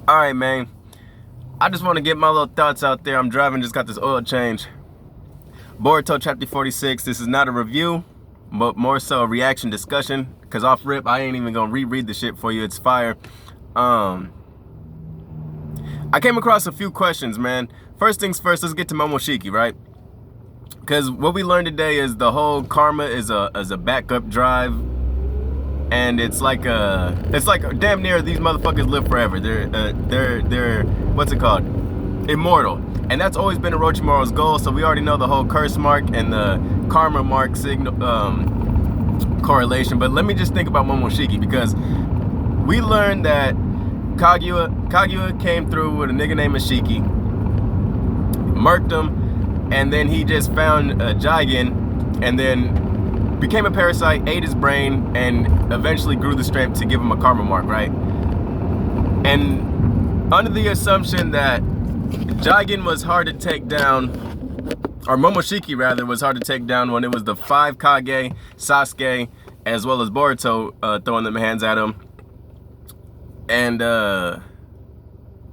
Alright, man. I just want to get my little thoughts out there. I'm driving, just got this oil change. Boruto Chapter 46. This is not a review, but more so a reaction discussion. Because off rip, I ain't even going to reread the shit for you. It's fire. I came across a few questions, man. First things first, let's get to Momoshiki, right? Because what we learned today is the whole karma is a backup drive. And it's like damn near these motherfuckers live forever. They're what's it called? Immortal. And that's always been Orochimaro's goal. So we already know the whole curse mark and the karma mark signal correlation. But let me just think about Momoshiki, because we learned that Kaguya came through with a nigga named Momoshiki, murked him, and then he just found Jigen, and then became a parasite, ate his brain, and eventually grew the strength to give him a karma mark, right? And under the assumption that Jigen was hard to take down, or Momoshiki rather, was hard to take down when it was the 5 Kage, Sasuke, as well as Boruto throwing them hands at him. And,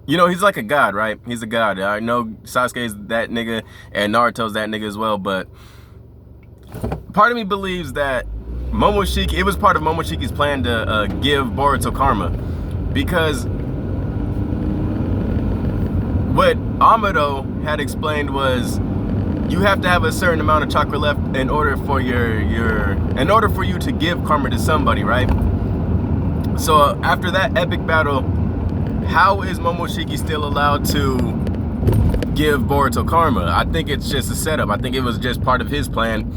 you know, he's like a god, right? He's a god. I know Sasuke's that nigga, and Naruto's that nigga as well, but part of me believes that Momoshiki, it was part of Momoshiki's plan to give Boruto karma, because what Amado had explained was you have to have a certain amount of chakra left in order for you to give karma to somebody, right? So after that epic battle, how is Momoshiki still allowed to give Boruto karma? I think it's just a setup. I think it was just part of his plan.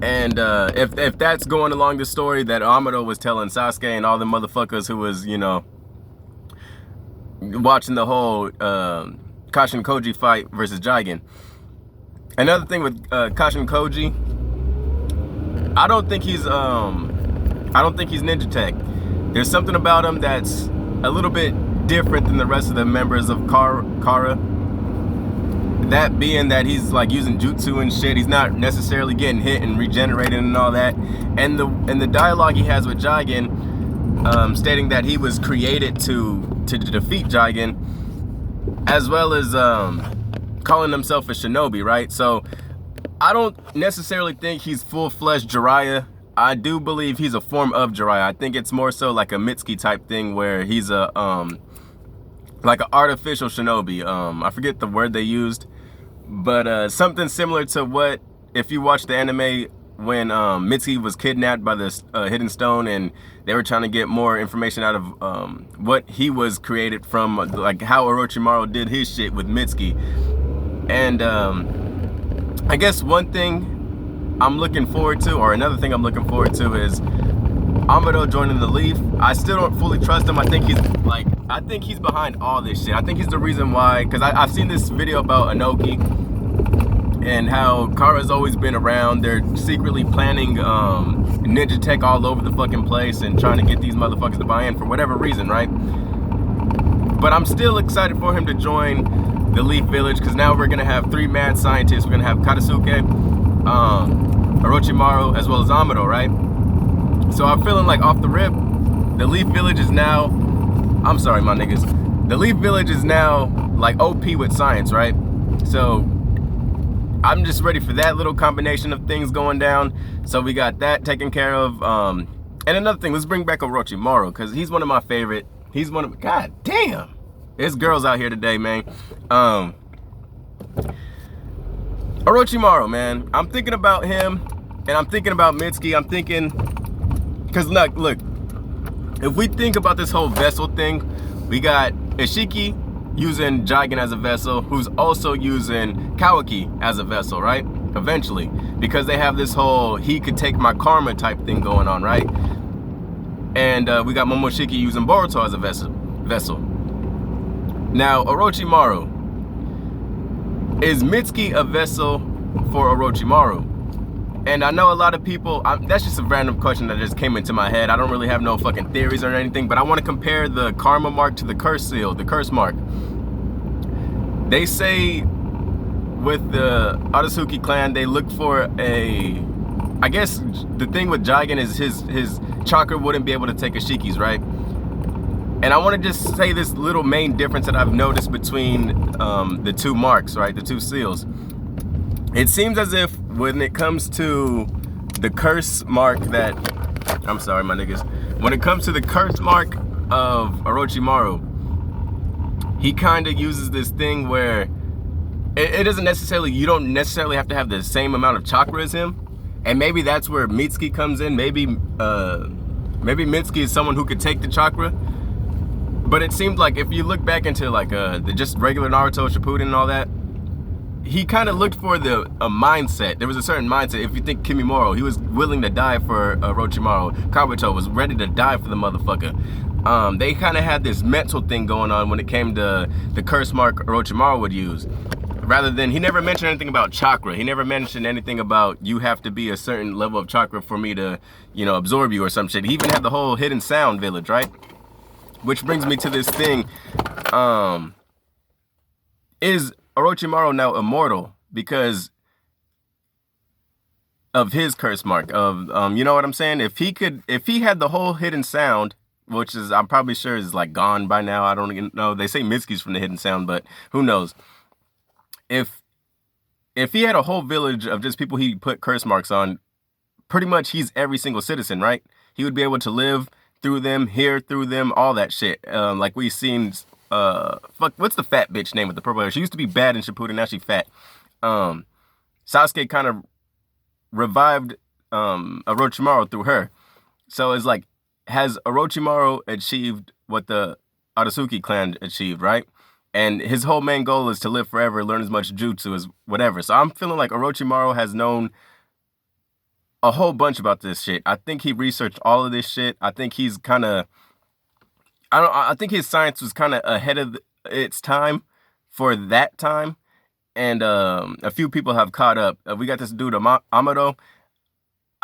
And if that's going along the story that Amado was telling Sasuke and all the motherfuckers who was, you know, watching the whole Kashin Koji fight versus Jigen. Another thing with Kashin Koji, I don't think he's ninja tech. There's something about him that's a little bit different than the rest of the members of Kara. That being that he's like using jutsu and shit. He's not necessarily getting hit and regenerating and all that. And the dialogue he has with Jigen, stating that he was created to defeat Jigen, as well as calling himself a Shinobi, right? So I don't necessarily think he's full-fledged Jiraiya. I do believe he's a form of Jiraiya. I think it's more so like a Mitsuki type thing, where he's a like an artificial Shinobi. I forget the word they used, but something similar to what, if you watch the anime, when Mitsuki was kidnapped by this hidden stone, and they were trying to get more information out of what he was created from, like how Orochimaro did his shit with Mitsuki. And I guess one thing I'm looking forward to, or another thing I'm looking forward to, is Amado joining the Leaf. I still don't fully trust him. I think he's behind all this shit. I think he's the reason why, because I've seen this video about Inoki and how Kara's always been around. They're secretly planning ninja tech all over the fucking place and trying to get these motherfuckers to buy in for whatever reason, right? But I'm still excited for him to join the Leaf Village, because now we're gonna have 3 mad scientists. We're gonna have Katasuke, Orochimaru, as well as Amado, right? So I'm feeling like, off the rip, the Leaf Village is now, I'm sorry, my niggas, the Leaf Village is now like OP with science, right? So I'm just ready for that little combination of things going down. So we got that taken care of. And another thing, let's bring back Orochimaru, because he's one of my favorite. He's one of, god damn, there's girls out here today, man. Orochimaru, man, I'm thinking about him, and I'm thinking about Mitsuki. I'm thinking, because look, if we think about this whole vessel thing, we got Ishiki using Jigen as a vessel, who's also using Kawaki as a vessel, right? Eventually, because they have this whole he could take my karma type thing going on, right? And we got Momoshiki using Boruto as a vessel. Now, Orochimaru, is Mitsuki a vessel for Orochimaru? And I know a lot of people, that's just a random question that just came into my head. I don't really have no fucking theories or anything, but I want to compare the karma mark to the curse seal, the curse mark. They say with the Otsutsuki clan, they look for I guess the thing with Jigen is his chakra wouldn't be able to take Ishiki's, right? And I want to just say this little main difference that I've noticed between the two marks, right? The two seals. It seems as if when it comes to the curse mark that, I'm sorry, my niggas. When it comes to the curse mark of Orochimaro, he kind of uses this thing where it doesn't necessarily, you don't necessarily have to have the same amount of chakra as him. And maybe that's where Mitsuki comes in. Maybe Mitsuki is someone who could take the chakra. But it seemed like if you look back into like the just regular Naruto, Shippuden and all that, he kind of looked for a mindset. There was a certain mindset. If you think Kimimaro, he was willing to die for Orochimaro. Kabuto was ready to die for the motherfucker. They kind of had this mental thing going on when it came to the curse mark Orochimaro would use. Rather than, he never mentioned anything about chakra. He never mentioned anything about you have to be a certain level of chakra for me to, you know, absorb you or some shit. He even had the whole hidden sound village, right? Which brings me to this thing. Is Orochimaro now immortal because of his curse mark? Of you know what I'm saying? If he had the whole hidden sound, which is I'm probably sure is like gone by now. I don't even know. They say Mitsuki's from the hidden sound, but who knows? If he had a whole village of just people he put curse marks on, pretty much he's every single citizen, right? He would be able to live through them, hear through them, all that shit. Like we've seen, fuck, what's the fat bitch name with the purple hair? She used to be bad in Shippuden, now she fat. Sasuke kind of revived Orochimaro through her. So it's like, has Orochimaro achieved what the Aratsuki clan achieved, right? And his whole main goal is to live forever, learn as much jutsu as whatever. So I'm feeling like Orochimaro has known a whole bunch about this shit. I think he researched all of this shit. I think he's kind of, I think his science was kind of ahead of its time for that time. And a few people have caught up. We got this dude, Amado.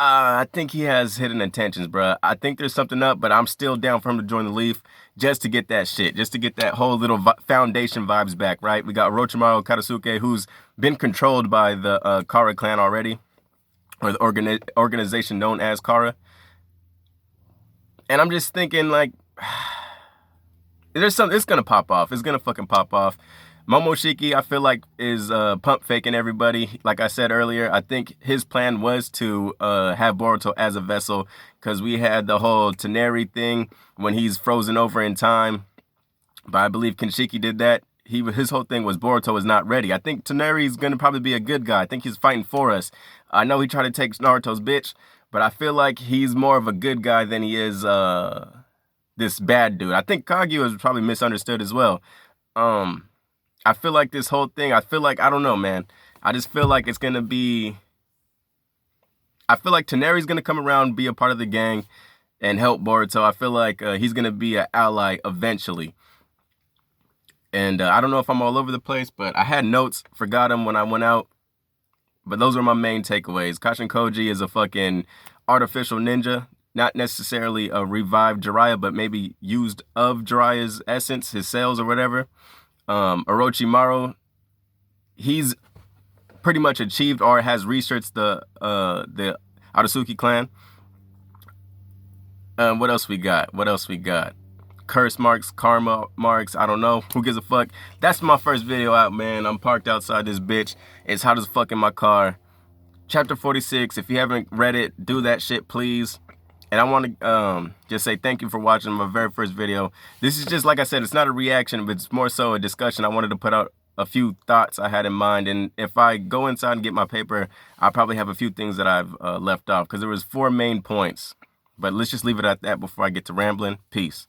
I think he has hidden intentions, bro. I think there's something up, but I'm still down for him to join the Leaf just to get that shit, just to get that whole little foundation vibes back, right? We got Orochimaru Katasuke, who's been controlled by the Kara clan already, or the organization known as Kara. And I'm just thinking, like, there's something, it's gonna pop off. It's gonna fucking pop off. Momoshiki, I feel like, is pump faking everybody. Like I said earlier, I think his plan was to have Boruto as a vessel, because we had the whole Teneri thing when he's frozen over in time. But I believe Kinshiki did that. His whole thing was Boruto is not ready. I think Teneri's going to probably be a good guy. I think he's fighting for us. I know he tried to take Naruto's bitch, but I feel like he's more of a good guy than he is this bad dude. I think Kaguya was probably misunderstood as well. I feel like this whole thing, I don't know, man. I just feel like it's going to be, I feel like Teneri's going to come around, be a part of the gang, and help Boruto. I feel like he's going to be an ally eventually. And I don't know if I'm all over the place, but I had notes, forgot them when I went out. But those are my main takeaways. Kashin Koji is a fucking artificial ninja. Not necessarily a revived Jiraiya, but maybe used of Jiraiya's essence, his cells or whatever. Orochimaro, he's pretty much achieved or has researched the Aratsuki clan. What else we got? Curse marks, karma marks, I don't know. Who gives a fuck? That's my first video out, man. I'm parked outside this bitch. It's hot as fuck in my car. Chapter 46. If you haven't read it, do that shit, please. And I want to just say thank you for watching my very first video. This is just, like I said, it's not a reaction, but it's more so a discussion. I wanted to put out a few thoughts I had in mind. And if I go inside and get my paper, I'll probably have a few things that I've left off, because there was 4 main points. But let's just leave it at that before I get to rambling. Peace.